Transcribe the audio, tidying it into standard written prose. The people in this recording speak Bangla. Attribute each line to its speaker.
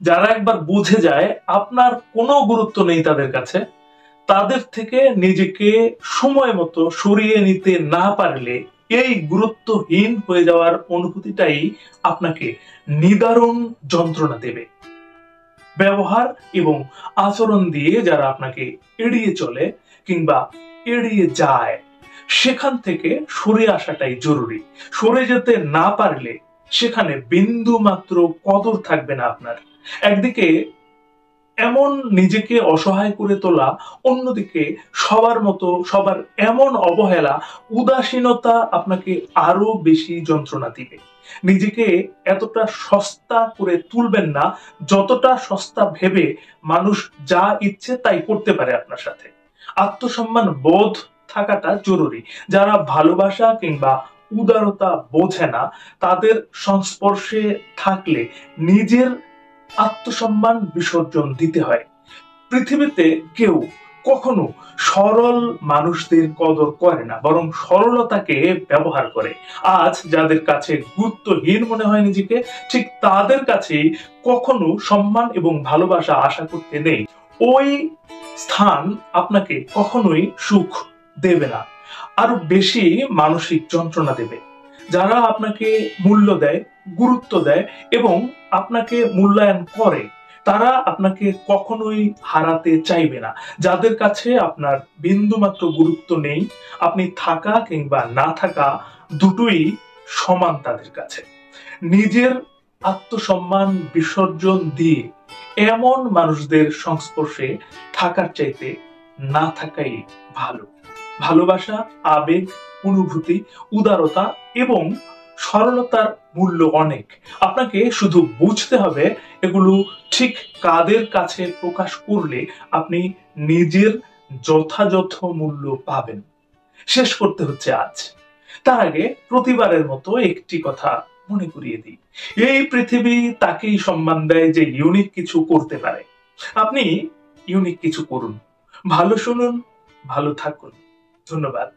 Speaker 1: যারা একবার বুঝে যায় আপনার কোনো গুরুত্ব নেই তাদের কাছে, তাদের থেকে নিজেকে সময় মতো সরিয়ে নিতে না পারলে এই গুরুত্বহীন হয়ে যাওয়ার অনুভূতিটাই আপনাকে নিদারুণ যন্ত্রণা দেবে। ব্যবহার এবং আচরণ দিয়ে যারা আপনাকে এড়িয়ে চলে কিংবা এড়িয়ে যায়, সেখান থেকে সরে আসাটাই জরুরি। সরে যেতে না পারলে সেখানে বিন্দু মাত্র কদর থাকবে না আপনার। একদিকে এমন নিজেকে অসহায় করে তোলা, অন্যদিকে সবার মতো সবার এমন অবহেলা, উদাসীনতা আপনাকে আরো বেশি যন্ত্রণা দিবে। নিজেকে এতটা সস্তা করে তুলবেন না যতটা সস্তা ভেবে মানুষ যা ইচ্ছে তাই করতে পারে আপনার সাথে। আত্মসম্মান বোধ থাকাটা জরুরি। যারা ভালোবাসা কিংবা উদারতা বোঝে না, তাদের সংস্পর্শে থাকলে নিজের আত্মসম্মান বিসর্জন দিতে হয়। পৃথিবীতে কেউ কখনো সরল মানুষদের কদর করে না, বরং সরলতাকে ব্যবহার করে। আজ যাদের কাছে গুরুত্বহীন মনে হয় নিজেকে, ঠিক তাদের কাছেই কখনো সম্মান এবং ভালোবাসা আশা করতে নেই। ওই স্থান আপনাকে কখনোই সুখ দেবে না, আরো বেশি মানসিক যন্ত্রণা দেবে। যারা আপনাকে মূল্য দেয়, গুরুত্ব দেয় এবং আপনাকে মূল্যায়ন করে, তারা আপনাকে কখনোই হারাতে চাইবে না। যাদের কাছে আপনার বিন্দুমাত্র গুরুত্ব নেই, আপনি থাকা কিংবা না থাকা দুটোই সমান তাদের কাছে। নিজের আত্মসম্মান বিসর্জন দিয়ে এমন মানুষদের সংস্পর্শে থাকার চাইতে না থাকাই ভালো। ভালোবাসা, আবেগ, অনুভূতি, উদারতা এবং সরলতার মূল্য অনেক। আপনাকে শুধু বুঝতে হবে এগুলো ঠিক কাদের কাছে প্রকাশ করলে আপনি নিজের যথাযথ মূল্য পাবেন। শেষ করতে হচ্ছে আজ। তার আগে প্রতিবারের মতো একটি কথা মনে করিয়ে দিই, এই পৃথিবী তাকেই সম্মান দেয় যে ইউনিক কিছু করতে পারে। আপনি ইউনিক কিছু করুন, ভালো শুনুন, ভালো থাকুন। ধন্যবাদ।